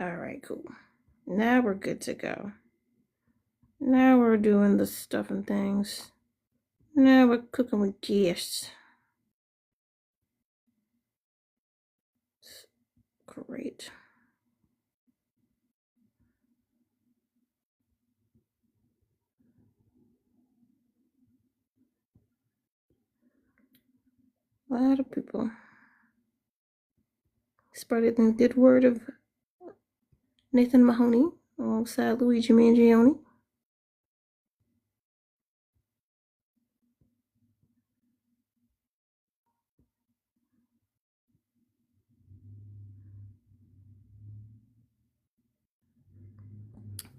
All right, cool. Now we're good to go. Now we're doing the stuff and things. Now we're cooking with guests. Great. A lot of people spreading the good word of Nathan Mahoney alongside Luigi Mangione.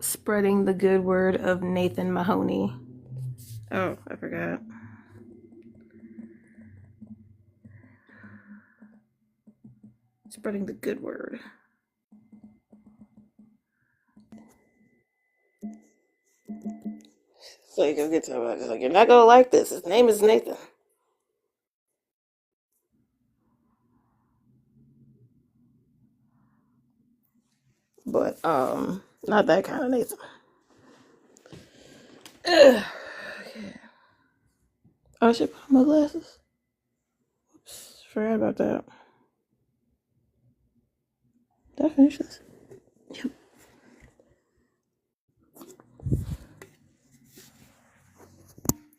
Spreading the good word of Nathan Mahoney. Oh, I forgot. Spreading the good word. So you go get somebody. Like, you're not gonna like this. His name is Nathan. But not that kind of Nathan. Ugh. Okay. Oh, I should put on my glasses. Oops, forgot about that. Did I finish this? Yep.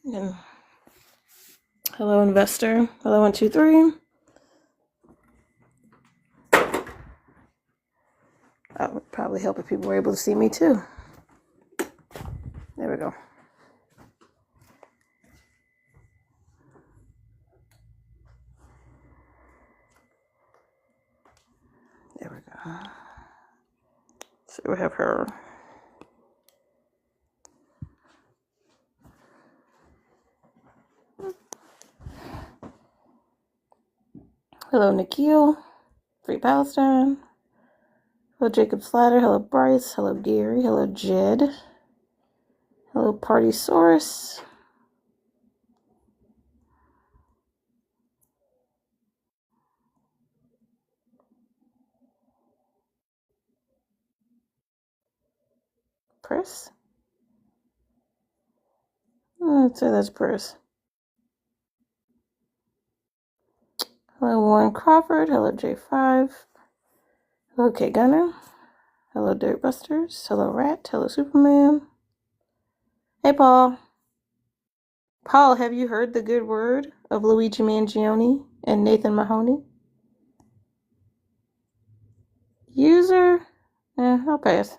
And hello, investor. Hello, 1, 2, 3. That would probably help if people were able to see me too. There we go. There we go. So we have her. Hello, Nikhil. Free Palestine. Hello, Jacob Slatter. Hello, Bryce. Hello, Gary. Hello, Jed. Hello, Partysaurus. Press? I'd say that's Press. Hello, Warren Crawford. Hello, J5. Hello, K Gunner. Hello, Dirtbusters. Hello, Rat. Hello, Superman. Hey, Paul. Paul, have you heard the good word of Luigi Mangione and Nathan Mahoney? User? I'll pass.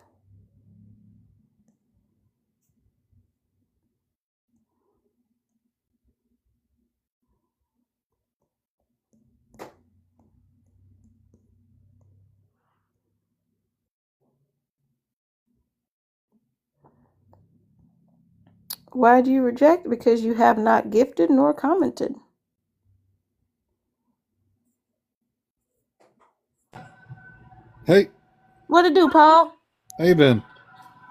Why do you reject? Because you have not gifted nor commented. Hey, What to do, Paul? how you been?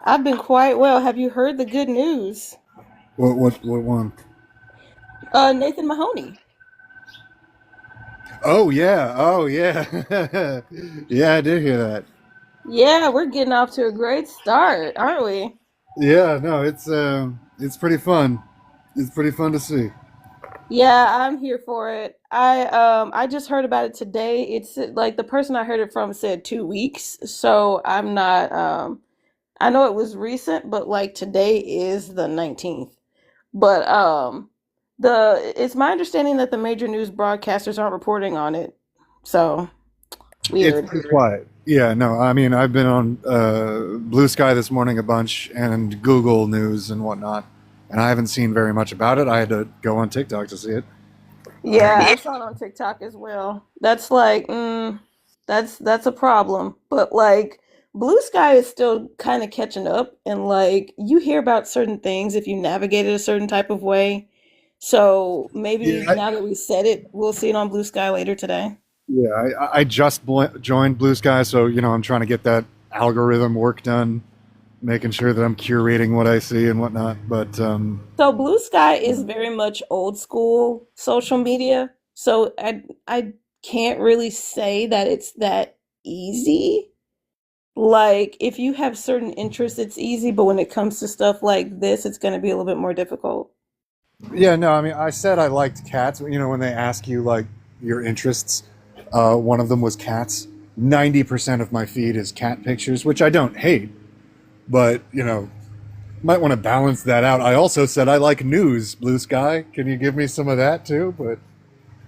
I've been quite well. Have you heard the good news? What one? Nathan Mahoney. Oh yeah, yeah. I did hear that. Yeah, we're getting off to a great start, aren't we? Yeah, no, it's pretty fun. It's pretty fun to see. Yeah, I'm here for it. I just heard about it today. It's like the person I heard it from said 2 weeks, so I'm not I know it was recent, but like today is the 19th. But the it's my understanding that the major news broadcasters aren't reporting on it. So It's weird. pretty quiet. Yeah, no, I mean I've been on Blue Sky this morning a bunch and Google News and whatnot, and I haven't seen very much about it. I had to go on TikTok to see it. Yeah, I saw it on TikTok as well. That's like, that's a problem. But like Blue Sky is still kind of catching up and like you hear about certain things if you navigate it a certain type of way. So maybe Yeah, now that we said it, we'll see it on Blue Sky later today. I just joined Blue Sky, so I'm trying to get that algorithm work done, making sure that I'm curating what I see and whatnot. But So Blue Sky is very much old school social media. So I can't really say that it's that easy. Like, if you have certain interests, it's easy, but when it comes to stuff like this, it's going to be a little bit more difficult. Yeah, no, I mean, I said I liked cats. You know, when they ask you like your interests, one of them was cats. 90% of my feed is cat pictures, which I don't hate, but you know, might want to balance that out. I also said I like news, Blue Sky. Can you give me some of that too? But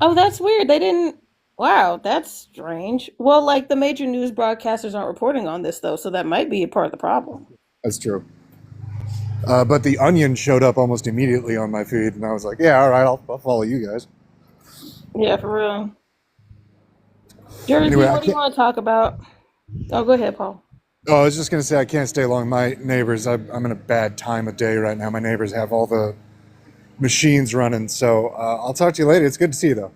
Oh, that's weird. They didn't. Wow, that's strange. Well, like the major news broadcasters aren't reporting on this though, so that might be a part of the problem. that's true. But the Onion showed up almost immediately on my feed, and I was like, yeah, all right, I'll follow you guys. Yeah, for real. Anyway, Jersey, I what do you can't. want to talk about? Oh, go ahead, Paul. Oh, I was just gonna say I can't stay long. My neighbors, I'm in a bad time of day right now. My neighbors have all the machines running, so I'll talk to you later. It's good to see you though.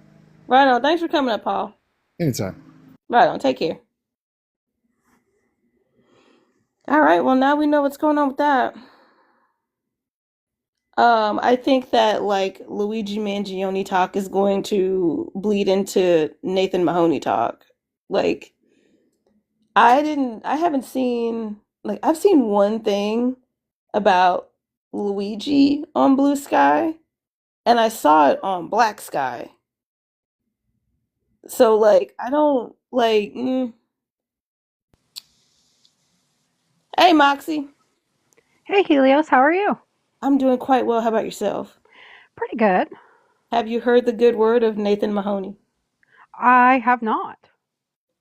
Right on. Thanks for coming up, Paul. Anytime. Right on. Take care. All right. Well, now we know what's going on with that. I think that like Luigi Mangione talk is going to bleed into Nathan Mahoney talk. Like, I haven't seen, like, I've seen one thing about Luigi on Blue Sky, and I saw it on Black Sky. So, like, I don't, like, hey, Moxie, Hey Helios, how are you? I'm doing quite well. How about yourself? Pretty good. Have you heard the good word of Nathan Mahoney? I have not.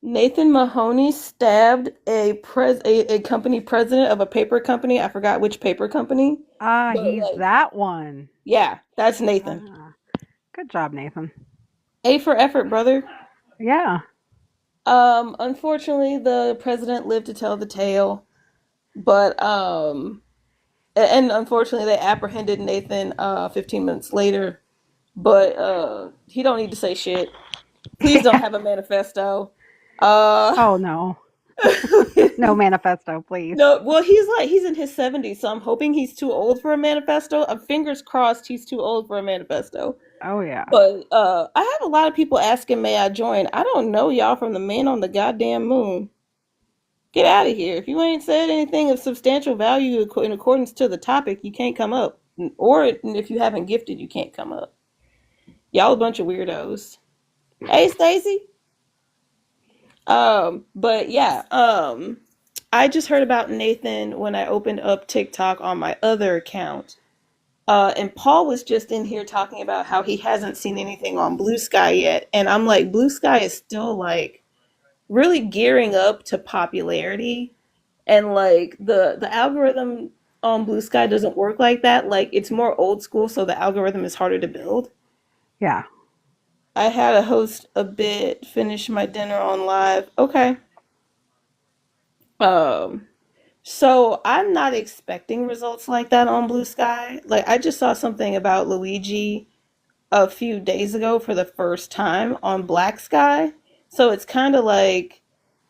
Nathan Mahoney stabbed a company president of a paper company. I forgot which paper company, Ah, but he's like, that one. yeah, that's Nathan. Ah, good job, Nathan. A for effort, brother. Yeah, Unfortunately, the president lived to tell the tale, but and unfortunately, they apprehended Nathan 15 minutes later. But he don't need to say shit. Please don't yeah. have a manifesto. Uh, Oh no, no manifesto, please. no, well, he's in his 70s, so I'm hoping he's too old for a manifesto. Fingers crossed, he's too old for a manifesto. Oh yeah. But I have a lot of people asking, may I join? I don't know y'all from the man on the goddamn moon. Get out of here. If you ain't said anything of substantial value in accordance to the topic, you can't come up. Or if you haven't gifted, you can't come up. Y'all a bunch of weirdos. Hey, Stacy. But yeah, I just heard about Nathan when I opened up TikTok on my other account. And Paul was just in here talking about how he hasn't seen anything on Blue Sky yet. And I'm like, Blue Sky is still like really gearing up to popularity. And like the algorithm on Blue Sky doesn't work like that. Like it's more old school, so the algorithm is harder to build. Yeah. I had to host a bit, finish my dinner on live. Okay. Um, so I'm not expecting results like that on Blue Sky. Like I just saw something about Luigi a few days ago for the first time on Black Sky. So it's kind of like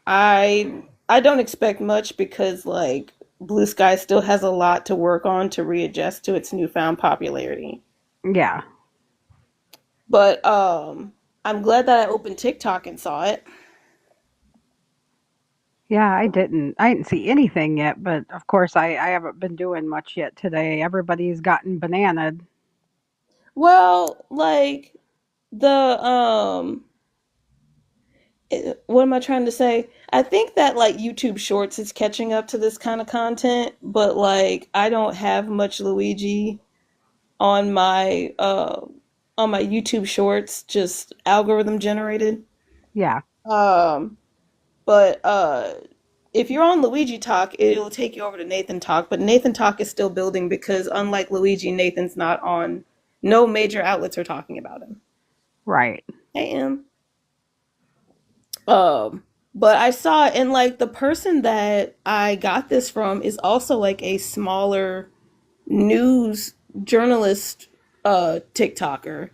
I don't expect much because like Blue Sky still has a lot to work on to readjust to its newfound popularity. Yeah. But I'm glad that I opened TikTok and saw it. Yeah, I didn't see anything yet, but of course I haven't been doing much yet today. Everybody's gotten bananaed. Well, like the what am I trying to say? I think that like YouTube Shorts is catching up to this kind of content, but like I don't have much Luigi on my YouTube Shorts, just algorithm generated. Yeah. Um, but if you're on Luigi Talk, it'll take you over to Nathan Talk, but Nathan Talk is still building because unlike Luigi, Nathan's not on no major outlets are talking about him. Right. Hey, Em. Um, but I saw and like the person that I got this from is also like a smaller news journalist TikToker.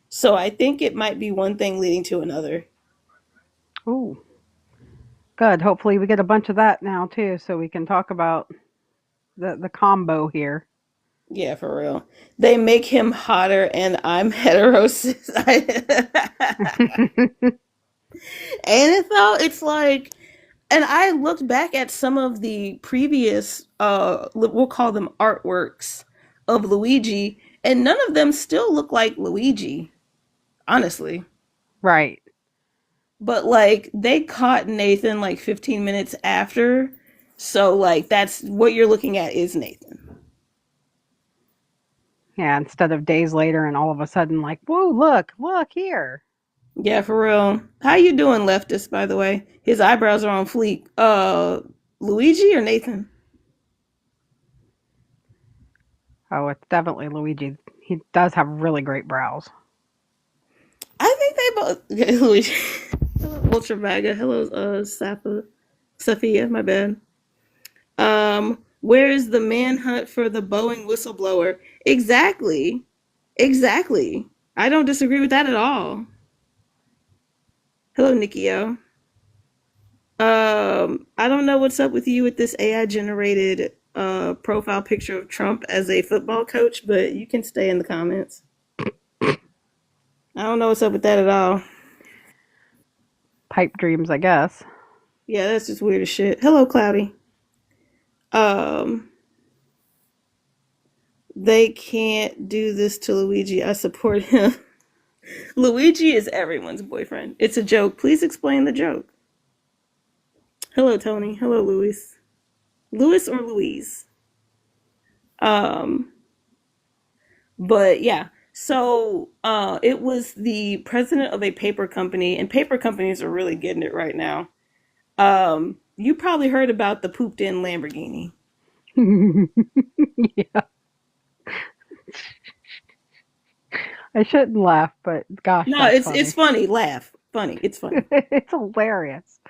So I think it might be one thing leading to another. Ooh, good. Hopefully we get a bunch of that now too, so we can talk about the combo here. Yeah, for real. They make him hotter and I'm heterosis. Ain't it though? It's like And I looked back at some of the previous, we'll call them artworks of Luigi, and none of them still look like Luigi, honestly. Right. But like they caught Nathan like 15 minutes after, so like that's what you're looking at is Nathan. Yeah, instead of days later and all of a sudden like, whoa, look here. Yeah, for real. How you doing, leftist? By the way, his eyebrows are on fleek. Luigi or Nathan? Oh, it's definitely Luigi. He does have really great brows. I think they both. Okay, Luigi. Hello, Ultra Vaga. Hello, Safia. My bad. Where is the manhunt for the Boeing whistleblower? Exactly. Exactly. I don't disagree with that at all. Hello, Nikio. I don't know what's up with you with this AI generated profile picture of Trump as a football coach, but you can stay in the comments. I don't know what's up with that at all. Pipe dreams, I guess. Yeah, that's just weird as shit. Hello, Cloudy. Um, they can't do this to Luigi. I support him. Luigi is everyone's boyfriend. It's a joke. Please explain the joke. Hello, Tony. Hello, Luis. Louis or Louise? Um, but yeah. So it was the president of a paper company, and paper companies are really getting it right now. You probably heard about the pooped in Lamborghini. Yeah. I shouldn't laugh, but gosh, No, that's it's funny. funny. Laugh. Funny. It's funny. It's hilarious.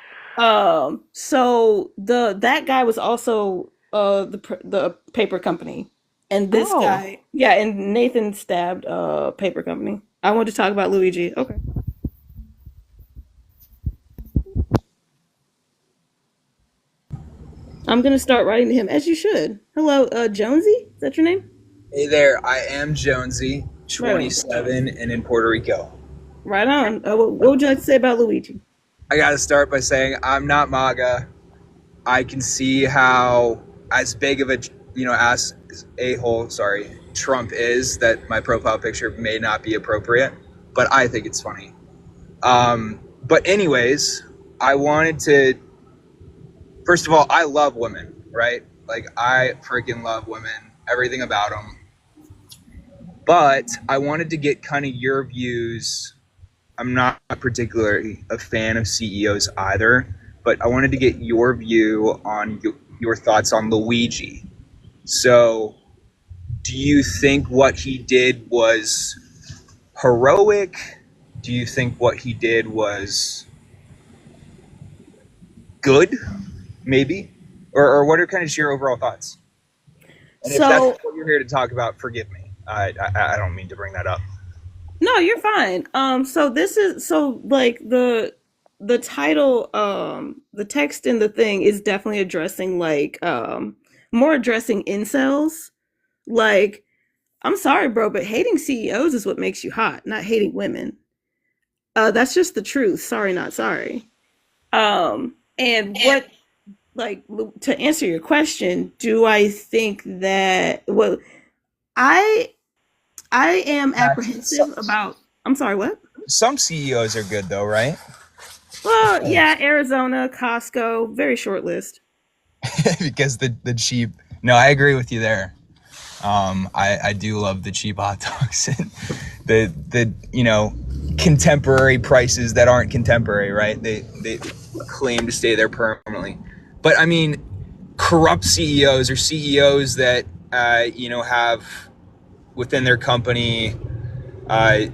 So that guy was also the paper company, and this Oh, guy, yeah, and Nathan stabbed paper company. I want to talk about Luigi. Okay, I'm gonna start writing to him as you should. Hello, Jonesy. Is that your name? Hey there, I am Jonesy, Right on. 27, and in Puerto Rico. Right on. What would you like to say about Luigi? I gotta start by saying I'm not MAGA. I can see how, as big of a, as a-hole, sorry, Trump is, that my profile picture may not be appropriate, but I think it's funny. But anyways, I wanted to, first of all, I love women, right? Like, I freaking love women, everything about them. But I wanted to get kind of your views. I'm not particularly a fan of CEOs either, but I wanted to get your view on your thoughts on Luigi. So, do you think what he did was heroic? Do you think what he did was good, maybe? Or what are kind of your overall thoughts? And if that's So what you're here to talk about, forgive me. I don't mean to bring that up. no, you're fine. So this is so like the title, the text in the thing is definitely addressing like more addressing incels. Like, I'm sorry, bro, but hating CEOs is what makes you hot, not hating women. That's just the truth. Sorry, not sorry. And what like to answer your question, do I think that well I I am Some, apprehensive about I'm sorry, what? some CEOs are good though, right? Well, yeah, Arizona, Costco, very short list. Because the cheap. No, I agree with you there. I do love the cheap hot dogs and the contemporary prices that aren't contemporary, right? They claim to stay there permanently, but I mean, corrupt CEOs or CEOs that have within their company. Uh,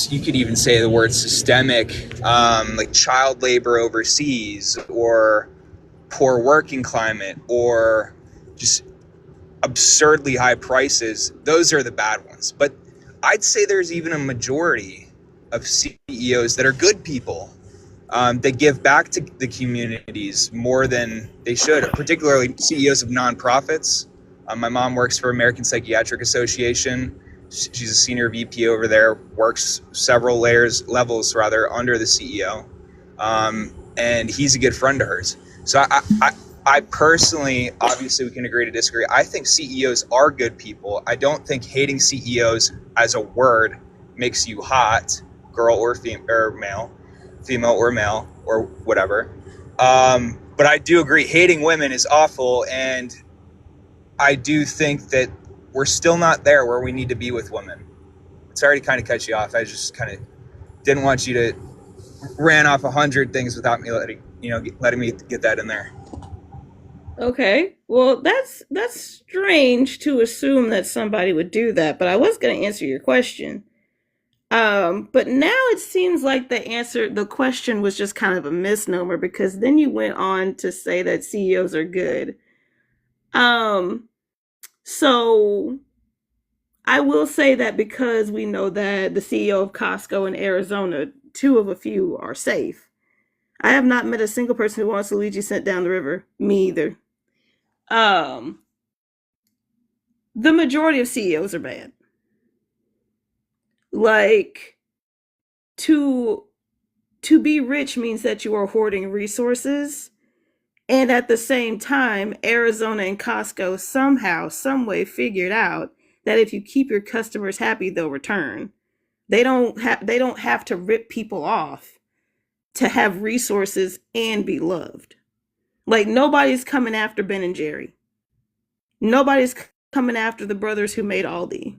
you could even say the word systemic, like child labor overseas, or poor working climate, or just absurdly high prices. Those are the bad ones. But I'd say there's even a majority of CEOs that are good people, that give back to the communities more than they should, particularly CEOs of nonprofits. My mom works for American Psychiatric Association. She's a senior VP over there, works several levels rather under the CEO. and he's a good friend of hers. So I personally, obviously we can agree to disagree. I think CEOs are good people. I don't think hating CEOs as a word makes you hot, girl or male, female or male or whatever. But I do agree hating women is awful, and I do think that we're still not there where we need to be with women. Sorry to kind of cut you off. I just kind of didn't want you to ran off 100 things without me letting me get that in there. Okay. Well, that's strange to assume that somebody would do that, but I was going to answer your question. But now it seems like the question was just kind of a misnomer, because then you went on to say that CEOs are good. So I will say that because we know that the CEO of Costco in Arizona, two of a few are safe. I have not met a single person who wants Luigi sent down the river. Me either. Um, the majority of CEOs are bad. Like, to be rich means that you are hoarding resources, and at the same time, Arizona and Costco somehow, some way figured out that if you keep your customers happy, they'll return. They don't have to rip people off to have resources and be loved. Like, nobody's coming after Ben and Jerry. Nobody's coming after the brothers who made Aldi.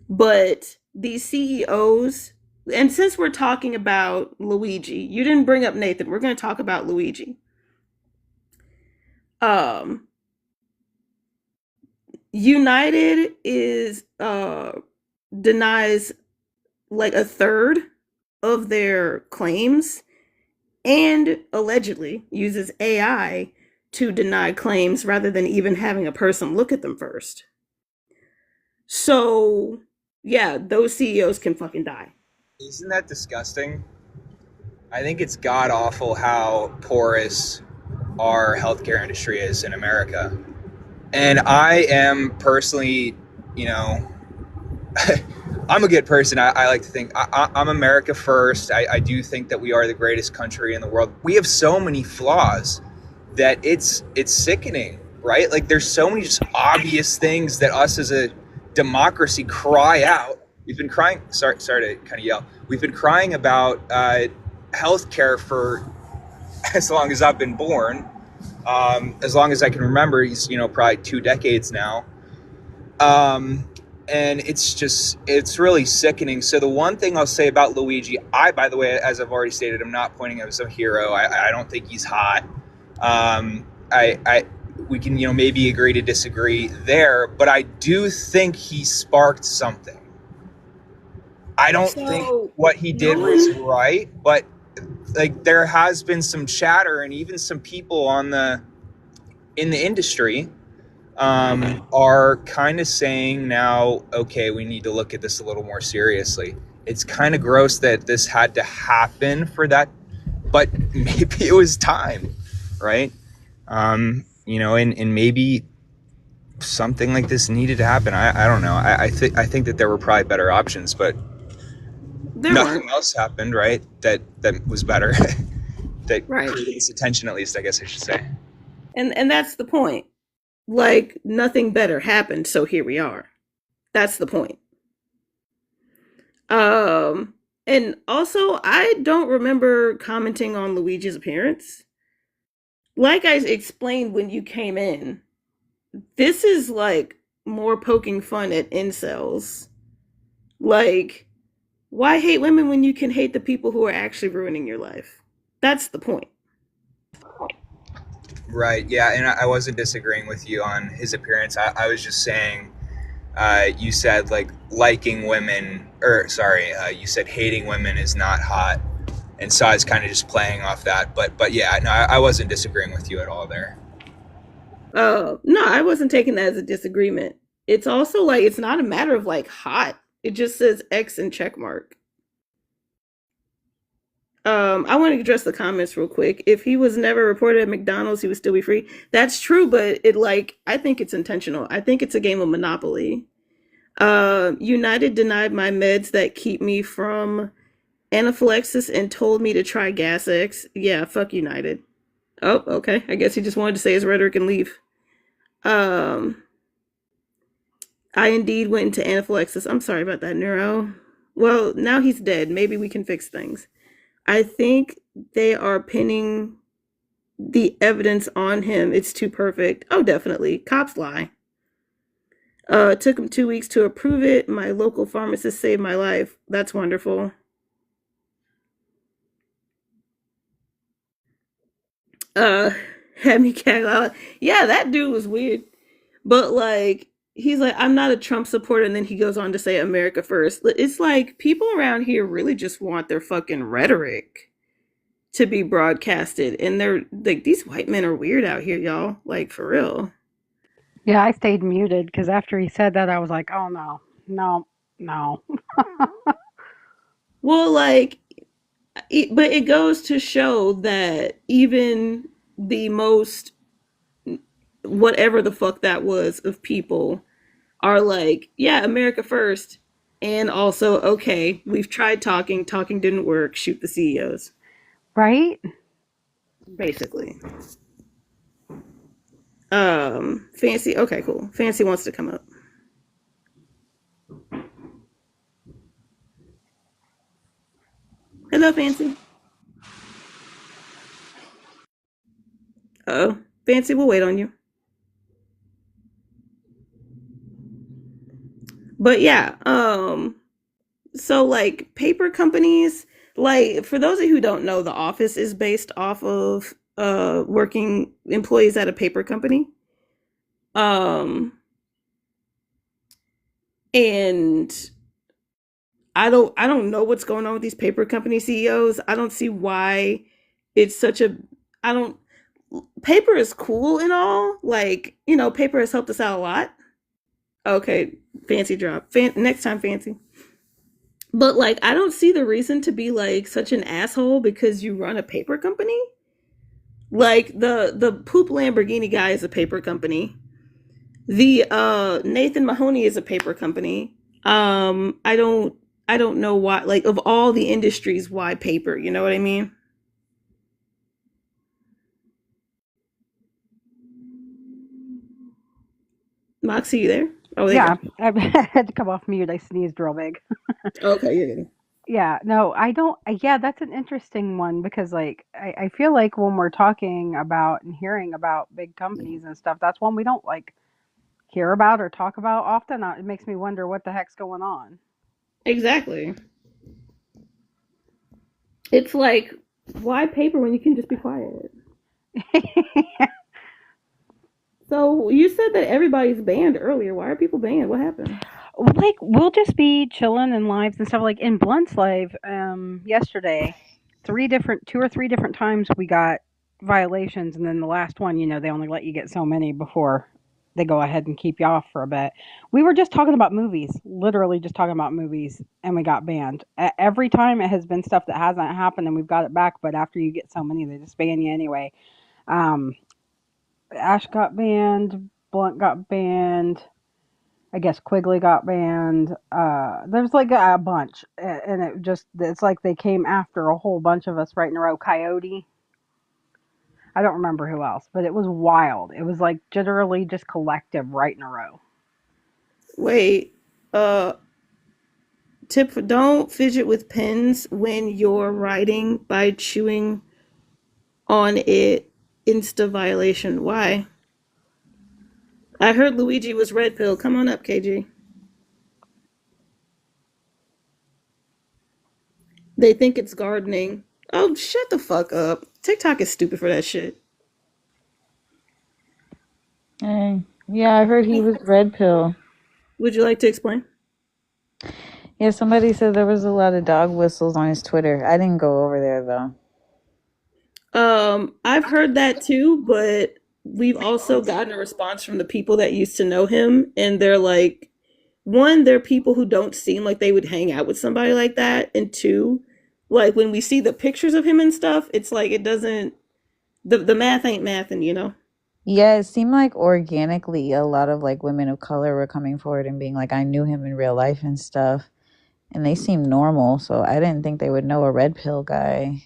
But these CEOs, and since we're talking about Luigi, you didn't bring up Nathan. We're going to talk about Luigi. Um, United is denies like a third of their claims, and allegedly uses AI to deny claims rather than even having a person look at them first. So, yeah, those CEOs can fucking die. Isn't that disgusting? I think it's god awful how porous our healthcare industry is in America. And I am personally, you know, I'm a good person. I like to think I'm America first. I do think that we are the greatest country in the world. We have so many flaws that it's sickening, right? Like, there's so many just obvious things that us as a democracy cry out. We've been crying. Sorry to kind of yell. We've been crying about healthcare for as long as I've been born, as long as I can remember. He's probably 2 decades now. And it's really sickening. So the one thing I'll say about Luigi, by the way, as I've already stated, I'm not pointing him as a hero. I don't think he's hot. We can, maybe agree to disagree there, but I do think he sparked something. I don't think what he did was right, but like, there has been some chatter, and even some people in the industry are kind of saying now, okay, we need to look at this a little more seriously. It's kind of gross that this had to happen for that, but maybe it was time, right? And maybe something like this needed to happen. I don't know. I think that there were probably better options, but nothing else happened, right? That was better. That creates attention, at least, I guess I should say. And that's the point. Like, nothing better happened, so here we are. That's the point. And also, I don't remember commenting on Luigi's appearance. Like I explained when you came in, this is like more poking fun at incels. Like, why hate women when you can hate the people who are actually ruining your life? That's the point. Right. Yeah. And I wasn't disagreeing with you on his appearance. I was just saying, you said liking women, you said hating women is not hot. And so I was kind of just playing off that. But yeah, no, I wasn't disagreeing with you at all there. No, I wasn't taking that as a disagreement. It's also like, it's not a matter of like hot. It just says X and check mark. I want to address the comments real quick. If he was never reported at McDonald's, he would still be free. That's true, but I think it's intentional. I think it's a game of Monopoly. United denied my meds that keep me from Anaphylaxis and told me to try Gas X. Yeah, fuck United. Oh, okay. I guess he just wanted to say his rhetoric and leave. Um, I indeed went into anaphylaxis. I'm sorry about that, Neuro. Well, now he's dead. Maybe we can fix things. I think they are pinning the evidence on him. It's too perfect. Oh, definitely. Cops lie. It took him 2 weeks to approve it. My local pharmacist saved my life. That's wonderful. Uh, had me gag out. Yeah, that dude was weird. But like, he's like, I'm not a Trump supporter, and then he goes on to say America first. It's like people around here really just want their fucking rhetoric to be broadcasted, and they're like, these white men are weird out here, y'all. Like for real. Yeah, I stayed muted because after he said that, I was like, oh no, no, no. Well, like, but it goes to show that even the most whatever the fuck that was of people are like, yeah, America first. And also, okay, we've tried talking didn't work, shoot the CEOs. Right? Basically. Fancy, okay, cool. Fancy wants to come up. Hello, Fancy. Oh, Fancy, we'll wait on you. But yeah, so like paper companies, like for those of you who don't know, The Office is based off of working employees at a paper company. Um and I don't know what's going on with these paper company CEOs. I don't see why it's such a I don't paper is cool and all. Like, paper has helped us out a lot. Okay, Fancy drop. Next time, Fancy. But like, I don't see the reason to be like such an asshole because you run a paper company. Like the poop Lamborghini guy is a paper company. The Nathan Mahoney is a paper company. I don't know why, like, of all the industries, why paper, you know what I mean? Moxie, you there? Oh, there you Yeah, go. I had to come off mute. I sneezed real big. Okay, you're good. Yeah, no, I don't. Yeah, that's an interesting one because, like, I feel like when we're talking about and hearing about big companies and stuff, that's one we don't like hear about or talk about often. It makes me wonder what the heck's going on. Exactly. It's like, why paper when you can just be quiet? So you said that everybody's banned earlier. Why are people banned? What happened? Like, we'll just be chilling in lives and stuff. Like in Blunt's live, yesterday, two or three different times we got violations, and then the last one, they only let you get so many before they go ahead and keep you off for a bit. We were just talking about movies, literally just talking about movies, and we got banned. Every time it has been stuff that hasn't happened, and we've got it back. But after you get so many, they just ban you anyway. Um, Ash got banned, Blunt got banned. I guess Quigley got banned. There's like a bunch, and it's like they came after a whole bunch of us right in a row. Coyote, I don't remember who else, but it was wild. It was like literally just collective right in a row. Wait, uh, tip for don't fidget with pens when you're writing by chewing on it. Insta violation. Why? I heard Luigi was red pill. Come on up, KG. They think it's gardening. Oh, shut the fuck up. TikTok is stupid for that shit. Yeah, I heard he was red pill. Would you like to explain? Yeah, somebody said there was a lot of dog whistles on his Twitter. I didn't go over there though. I've heard that too, but we've also gotten a response from the people that used to know him, and they're like, one, they're people who don't seem like they would hang out with somebody like that, and two, like when we see the pictures of him and stuff, it's like it doesn't the math ain't mathing, you know? Yeah, it seemed like organically a lot of like women of color were coming forward and being like, I knew him in real life and stuff. and they seem normal, so I didn't think they would know a red pill guy.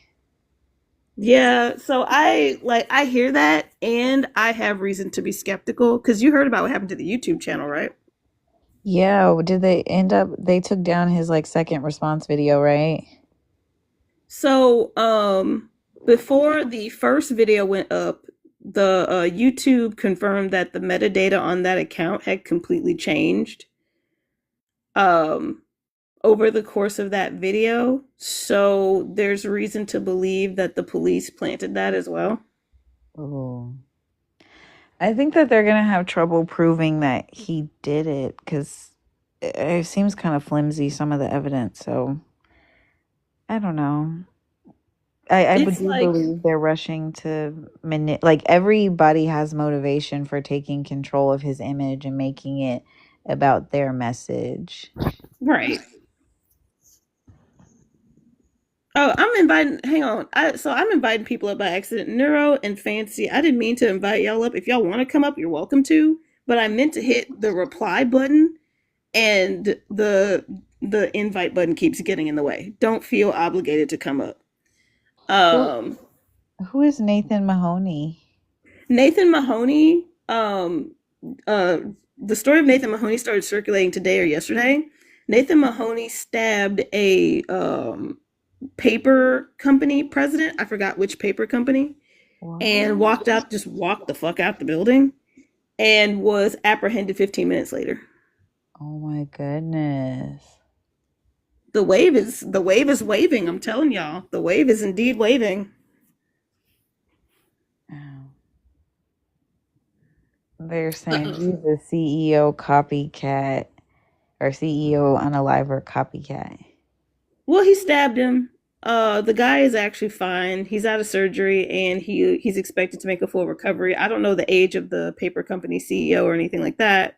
Yeah, so I hear that and I have reason to be skeptical because you heard about what happened to the YouTube channel, right? Yeah, did they end up they took down his like second response video, right? So, before the first video went up, the YouTube confirmed that the metadata on that account had completely changed um over the course of that video. So there's reason to believe that the police planted that as well. Oh. I think that they're gonna have trouble proving that he did it because it seems kind of flimsy, some of the evidence. So I don't know. I It's do like, believe they're rushing to like everybody has motivation for taking control of his image and making it about their message. right. Oh, I'm inviting. Hang on. I'm inviting people up by accident. Neuro and Fancy. I didn't mean to invite y'all up. If y'all want to come up, you're welcome to. But I meant to hit the reply button, and the invite button keeps getting in the way. Don't feel obligated to come up. Who Um, who is Nathan Mahoney? Nathan Mahoney. Uh, the story of Nathan Mahoney started circulating today or yesterday. Nathan Mahoney stabbed a paper company president. I forgot which paper company, and What? just walked the fuck out the building, and was apprehended 15 minutes later. Oh my goodness. The wave is waving. I'm telling y'all, the wave is indeed waving. Oh. They're saying he's a CEO copycat or CEO unaliver copycat. Well, he stabbed him. The guy is actually fine. He's out of surgery and he's expected to make a full recovery. I don't know the age of the paper company CEO or anything like that.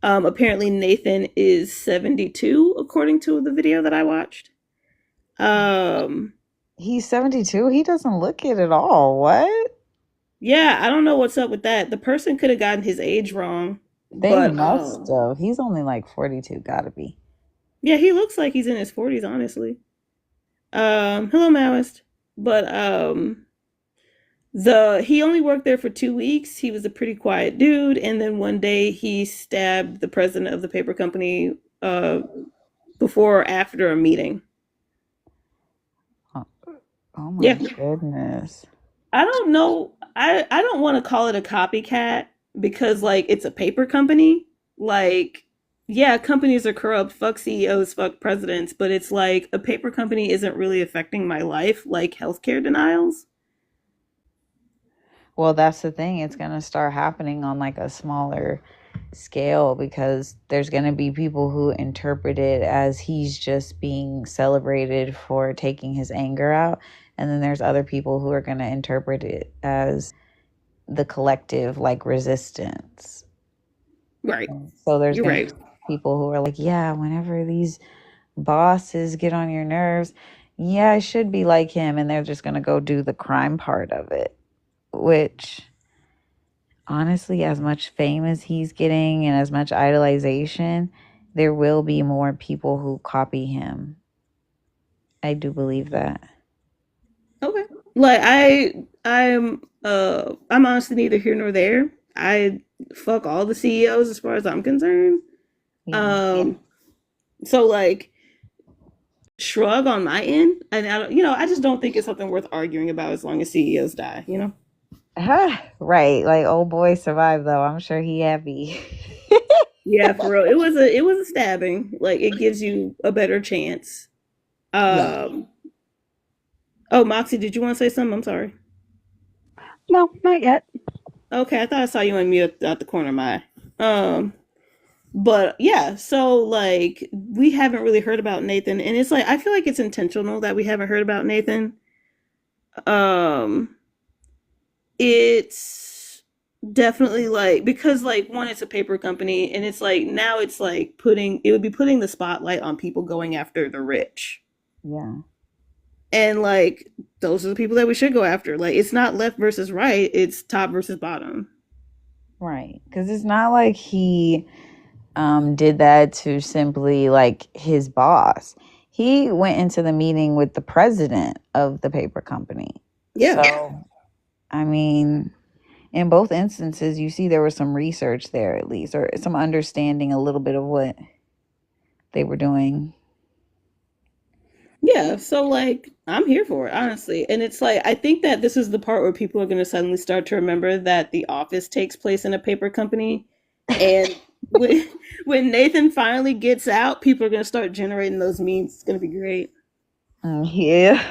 Apparently Nathan is 72 according to the video that I watched. Um, He's 72. He doesn't look it at all. What? yeah, I don't know what's up with that. The person could have gotten his age wrong, They but must have. He's only like 42, gotta be. yeah, he looks like he's in his 40s, honestly. Hello, Maoist. But the he only worked there for 2 weeks. He was a pretty quiet dude, and then one day he stabbed the president of the paper company before or after a meeting. Oh, oh my Yeah, goodness. I don't know. I don't want to call it a copycat because like it's a paper company. Like, yeah, companies are corrupt. Fuck CEOs, fuck presidents. But it's like a paper company isn't really affecting my life like healthcare denials. Well, that's the thing. It's going to start happening on like a smaller scale because there's going to be people who interpret it as he's just being celebrated for taking his anger out. And then there's other people who are going to interpret it as the collective like resistance. Right. So there's You're going to right. be people who are like, yeah, whenever these bosses get on your nerves, yeah, I should be like him. And they're just going to go do the crime part of it, which honestly, as much fame as he's getting and as much idolization, there will be more people who copy him. I do believe that. Okay. Like I'm honestly neither here nor there. I fuck all the CEOs as far as I'm concerned. Yeah. Um so like shrug on my end, and I don't, I just don't think it's something worth arguing about as long as CEOs die. Right. Like old boy survived though. I'm sure he happy. Yeah, for real. It was a stabbing. Like it gives you a better chance. Yeah. Oh, Moxie, did you want to say something? I'm sorry. No, not yet. Okay, I thought I saw you on mute out the corner of my eye. But yeah, so like we haven't really heard about Nathan, and it's like I feel like it's intentional that we haven't heard about Nathan. Um, it's definitely like because like one, it's a paper company, and it's like now it's like it would be putting the spotlight on people going after the rich, Yeah. and like those are the people that we should go after. Like it's not left versus right; it's top versus bottom. Right. Because it's not like he did that to simply like his boss. He went into the meeting with the president of the paper company. Yeah. So, I mean, in both instances, you see there was some research there at least, or some understanding a little bit of what they were doing. Yeah, so like I'm here for it, honestly. And it's like I think that this is the part where people are going to suddenly start to remember that The Office takes place in a paper company. And when, when Nathan finally gets out, people are going to start generating those memes. It's going to be great. Yeah.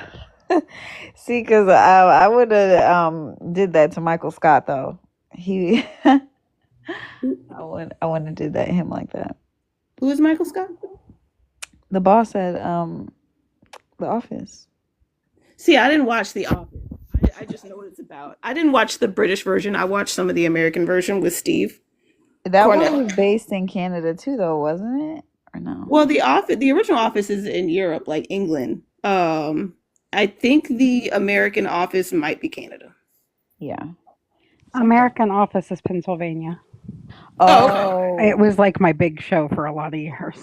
See, because I would have did that to Michael Scott though. He I wouldn't have did that to him like that. Who is Michael Scott? The boss at The Office. See, I didn't watch The Office. I just know what it's about. I didn't watch the British version. I watched some of the American version with Steve That one Cornell. was based in Canada too, though, wasn't it? Or no? Well, the original Office is in Europe, like England. I think the American Office might be Canada. Yeah. American Office is Pennsylvania. Oh, okay. It was like my big show for a lot of years.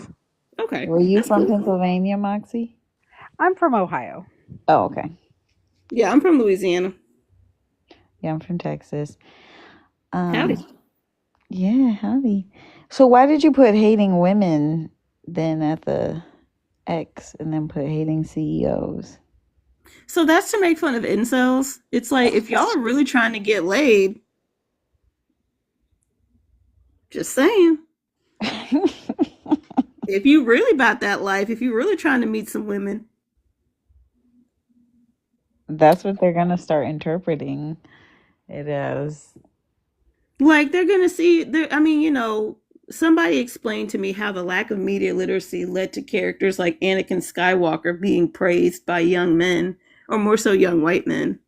Okay. Were you That's from cool. Pennsylvania, Moxie? I'm from Ohio. Oh, okay. Yeah, I'm from Louisiana. Yeah, I'm from Texas. Howdy. Yeah, howdy. So why did you put hating women then at the X and then put hating CEOs? So that's to make fun of incels. It's like if y'all are really trying to get laid, just saying. If you really about that life, if you really trying to meet some women, That's what they're gonna start interpreting it as. like they're gonna see. I mean, somebody explained to me how the lack of media literacy led to characters like Anakin Skywalker being praised by young men, or more so young white men.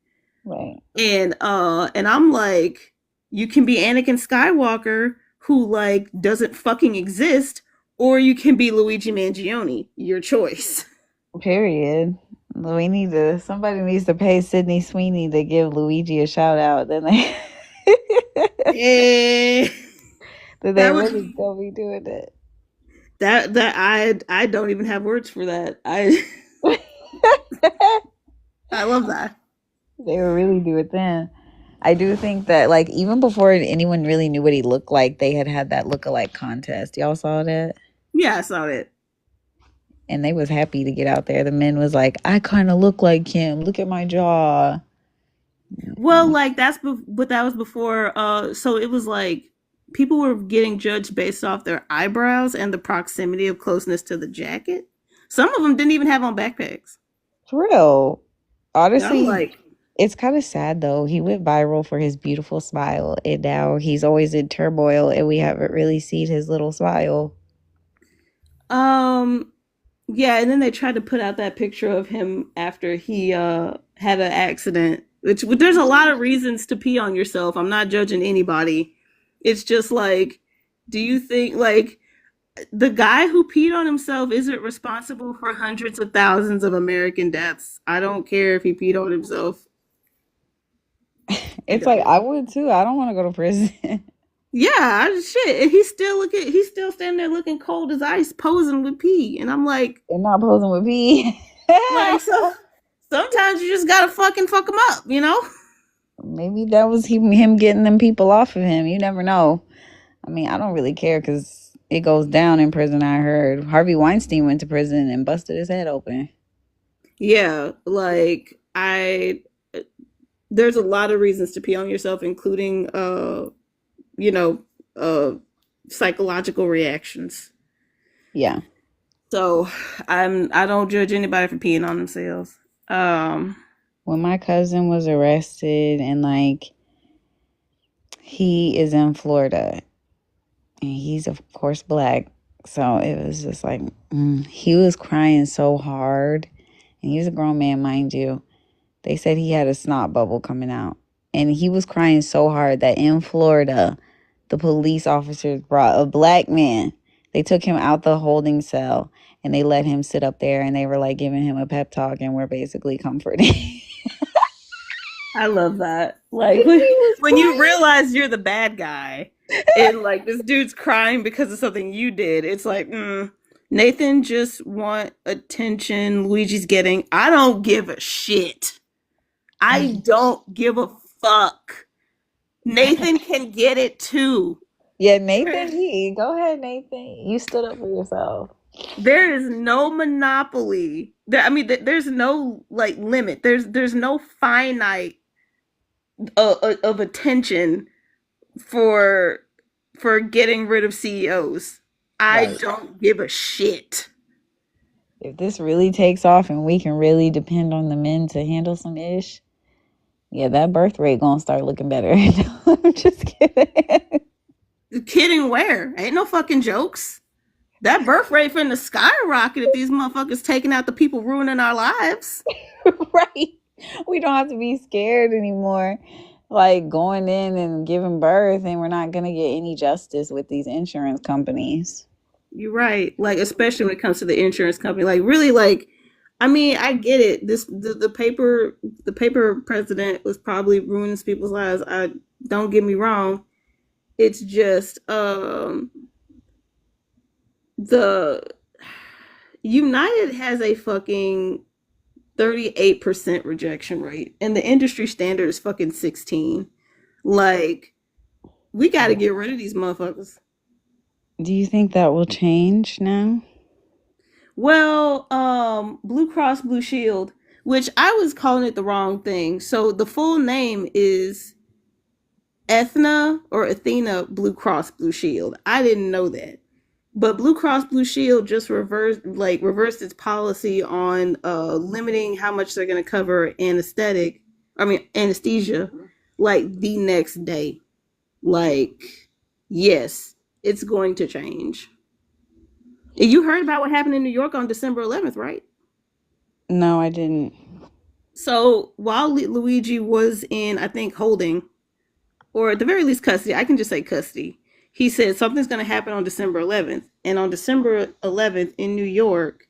Right. And I'm like, you can be Anakin Skywalker who like doesn't fucking exist, or you can be Luigi Mangione. Your choice. Period. Somebody needs to pay Sydney Sweeney to give Luigi a shout out. Then they Eh, then they that was really gonna be doing it. I don't even have words for that. I love that. They would really do it then. I do think that like even before anyone really knew what he looked like, they had that look-alike contest. Y'all saw that? Yeah, I saw it. And they was happy to get out there. The men was like, I kind of look like him. Look at my jaw. Well, like but that was before. So it was like people were getting judged based off their eyebrows and the proximity of closeness to the jacket. Some of them didn't even have on backpacks. For real. I'm Honestly, like, it's kind of sad though. He went viral for his beautiful smile, and now he's always in turmoil, and we haven't really seen his little smile. um, yeah. And then they tried to put out that picture of him after he had an accident. Which there's a lot of reasons to pee on yourself. I'm not judging anybody. It's just like, do you think like the guy who peed on himself isn't responsible for hundreds of thousands of American deaths? I don't care if he peed on himself. It's like I would too. I don't want to go to prison. Yeah, shit. And he's still standing there looking cold as ice, posing with pee. And I'm And not posing with me. so sometimes you just gotta fucking fuck him up, you know? Maybe that was him getting them people off of him. You never know. I mean, I don't really care because it goes down in prison. I heard Harvey Weinstein went to prison and busted his head open. Yeah, like there's a lot of reasons to pee on yourself, including you know, psychological reactions. Yeah. So I don't judge anybody for peeing on themselves. When my cousin was arrested and like he is in Florida and he's of course black. So it was just like he was crying so hard and he's a grown man, mind you. They said he had a snot bubble coming out and he was crying so hard that in Florida, the police officers brought a black man. They took him out the holding cell and they let him sit up there and they were like giving him a pep talk and were basically comforting. I love that. Like when you realize you're the bad guy and like this dude's crying because of something you did. It's like, Nathan just want attention. Luigi's getting. I don't give a shit. I don't give a fuck. Nathan can get it too. Yeah, Nathan, go ahead, Nathan. You stood up for yourself. There is no monopoly. There's no like limit. There's no finite of attention for getting rid of CEOs. I Right. don't give a shit. If this really takes off and we can really depend on the men to handle some ish, yeah, that birth rate gonna start looking better. I'm just kidding. Kidding where? Ain't no fucking jokes. That birth rate finna skyrocket if these motherfuckers taking out the people ruining our lives. Right. We don't have to be scared anymore. Like going in and giving birth, and we're not gonna get any justice with these insurance companies. You're right. Like, especially when it comes to the insurance company. Like, really, like, I mean, I get it. The paper president was probably ruining people's lives. I don't get me wrong. It's just the United has a fucking 38% rejection rate, and the industry standard is fucking 16. Like, we got to get rid of these motherfuckers. Do you think that will change now? Well, Blue Cross Blue Shield, which I was calling it the wrong thing. So the full name is Ethna or Athena Blue Cross Blue Shield. I didn't know that. But Blue Cross Blue Shield just reversed its policy on limiting how much they're going to cover anesthesia, like the next day. Like, yes, it's going to change. You heard about what happened in New York on December 11th, right? No, I didn't. So while Luigi was in, I think, holding, or at the very least custody, I can just say custody, he said something's going to happen on December 11th. And on December 11th in New York,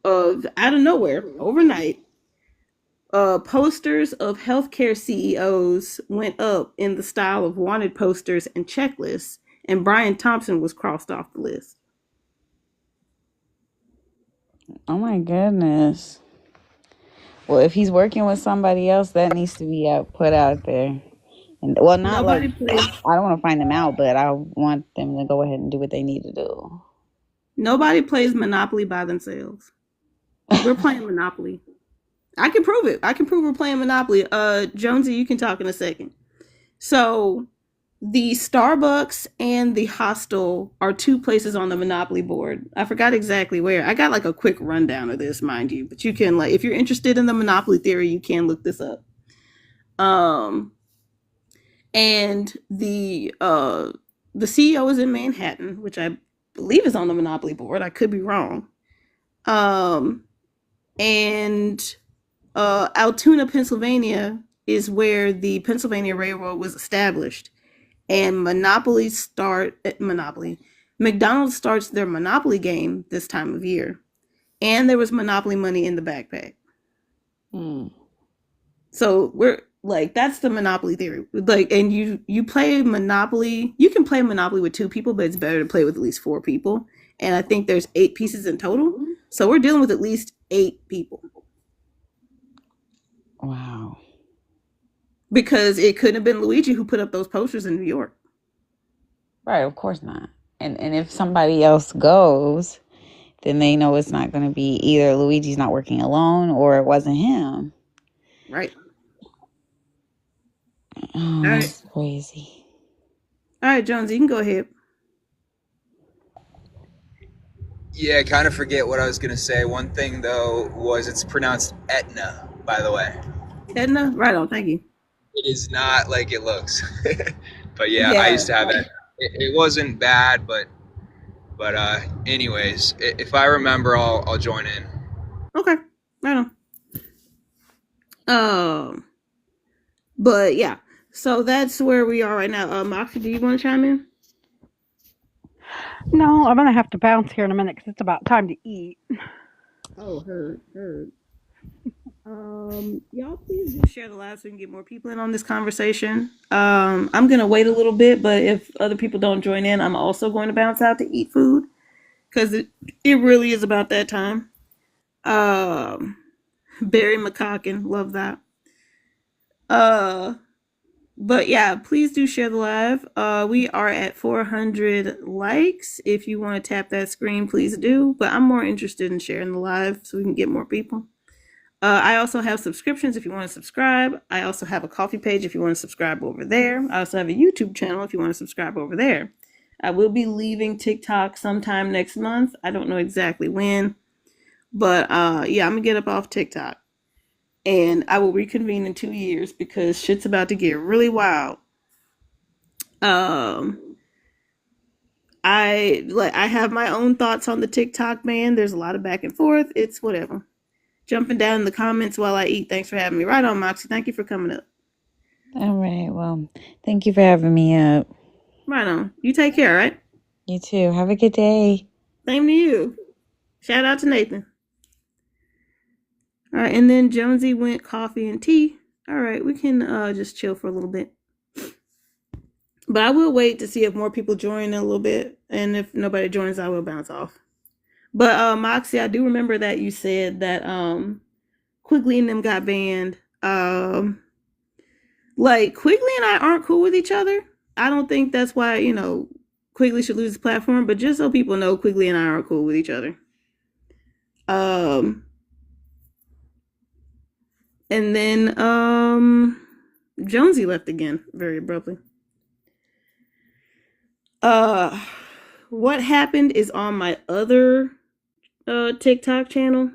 out of nowhere, overnight, posters of healthcare CEOs went up in the style of wanted posters and checklists, and Brian Thompson was crossed off the list. Oh my goodness. Well, if he's working with somebody else, that needs to be put out there. And well, not like Nobody plays. I don't want to find them out, but I want them to go ahead and do what they need to do. Nobody plays Monopoly by themselves. We're playing Monopoly. I can prove it. I can prove we're playing Monopoly. Jonesy, you can talk in a second. So the Starbucks and the hostel are two places on the Monopoly board. I forgot exactly where. I got like a quick rundown of this, mind you, but you can, like, if you're interested in the Monopoly theory, you can look this up. And the CEO is in Manhattan, which I believe is on the Monopoly board. I could be wrong. And Altoona, Pennsylvania is where the Pennsylvania Railroad was established. And McDonald's starts their Monopoly game this time of year. And there was Monopoly money in the backpack. So we're like, that's the Monopoly theory. Like, and you play Monopoly, you can play Monopoly with 2 people, but it's better to play with at least 4 people. And I think there's 8 pieces in total. So we're dealing with at least 8 people. Wow. Because it couldn't have been Luigi who put up those posters in New York. Right, of course not. And if somebody else goes, then they know it's not going to be either Luigi's not working alone or it wasn't him. Right. Oh, that's crazy. All right, Jones, you can go ahead. Yeah, I kind of forget what I was going to say. One thing, though, was it's pronounced Etna, by the way. Edna? Right on, thank you. It is not like it looks. But yeah, I used to have it. It wasn't bad, but anyways, if I remember, I'll join in. Okay, right on. But yeah, so that's where we are right now. Moxie, do you want to chime in? No, I'm going to have to bounce here in a minute because it's about time to eat. Oh, heard. Y'all please do share the live so we can get more people in on this conversation. I'm gonna wait a little bit, but if other people don't join in, I'm also going to bounce out to eat food because it really is about that time. Um, Barry McCocken, love that. Uh, but yeah, please do share the live. We are at 400 likes. If you want to tap that screen, please do. But I'm more interested in sharing the live so we can get more people. I also have subscriptions if you want to subscribe. I also have a coffee page if you want to subscribe over there. I also have a YouTube channel if you want to subscribe over there. I will be leaving TikTok sometime next month. I don't know exactly when, but yeah, I'm gonna get up off TikTok, and I will reconvene in 2 years because shit's about to get really wild. Um, I have my own thoughts on the TikTok ban. There's a lot of back and forth. It's whatever. Jumping down in the comments while I eat. Thanks for having me. Right on, Moxie. Thank you for coming up. All right. Well, thank you for having me up. Right on. You take care, all right? You too. Have a good day. Same to you. Shout out to Nathan. All right, and then Jonesy went coffee and tea. All right, we can just chill for a little bit. But I will wait to see if more people join in a little bit. And if nobody joins, I will bounce off. But Moxie, I do remember that you said that Quigley and them got banned. Like Quigley and I aren't cool with each other. I don't think that's why, Quigley should lose his platform, but just so people know, Quigley and I aren't cool with each other. And then Jonesy left again very abruptly. What happened is on my other TikTok channel,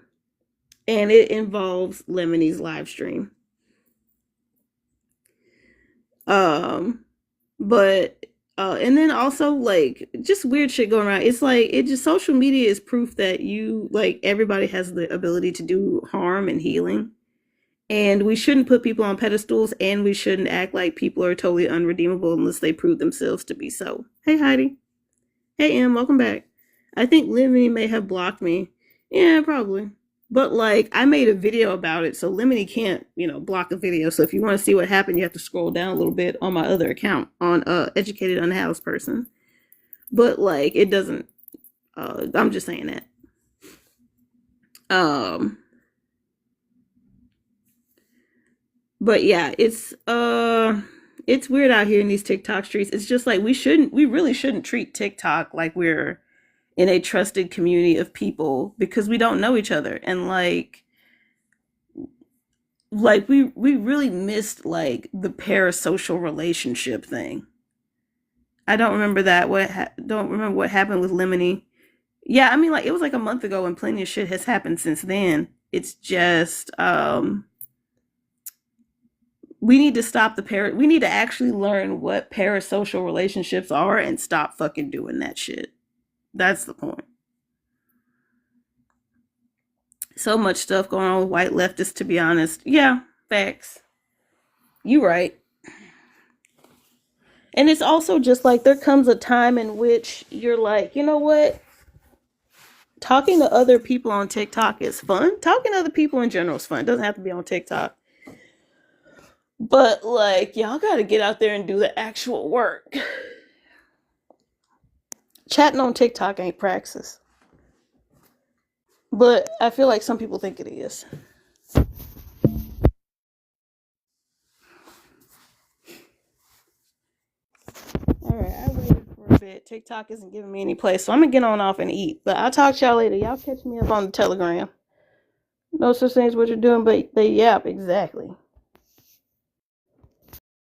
and it involves Lemoney's live stream. But and then also like just weird shit going around. It's like social media is proof that everybody has the ability to do harm and healing. And we shouldn't put people on pedestals, and we shouldn't act like people are totally unredeemable unless they prove themselves to be so. Hey Heidi. Hey Em, welcome back. I think Lemony may have blocked me. Yeah, probably. But I made a video about it, so Lemony can't, block a video. So if you want to see what happened, you have to scroll down a little bit on my other account on Educated Unhoused Person. But it doesn't. I'm just saying that. But yeah, it's weird out here in these TikTok streets. It's just we really shouldn't treat TikTok like we're in a trusted community of people because we don't know each other. And we really missed the parasocial relationship thing. I don't remember that. Don't remember what happened with Lemony. Yeah, I mean it was a month ago, and plenty of shit has happened since then. It's just we need to stop we need to actually learn what parasocial relationships are and stop fucking doing that shit. That's the point. So much stuff going on with white leftists, to be honest. Yeah, facts. You right. And it's also just there comes a time in which you're you know what? Talking to other people on TikTok is fun. Talking to other people in general is fun. It doesn't have to be on TikTok. But y'all gotta get out there and do the actual work. Chatting on TikTok ain't praxis. But I feel like some people think it is. Alright, I waited for a bit. TikTok isn't giving me any play, so I'm gonna get on off and eat. But I'll talk to y'all later. Y'all catch me up on the Telegram. No such thing as what you're doing, but yap, exactly.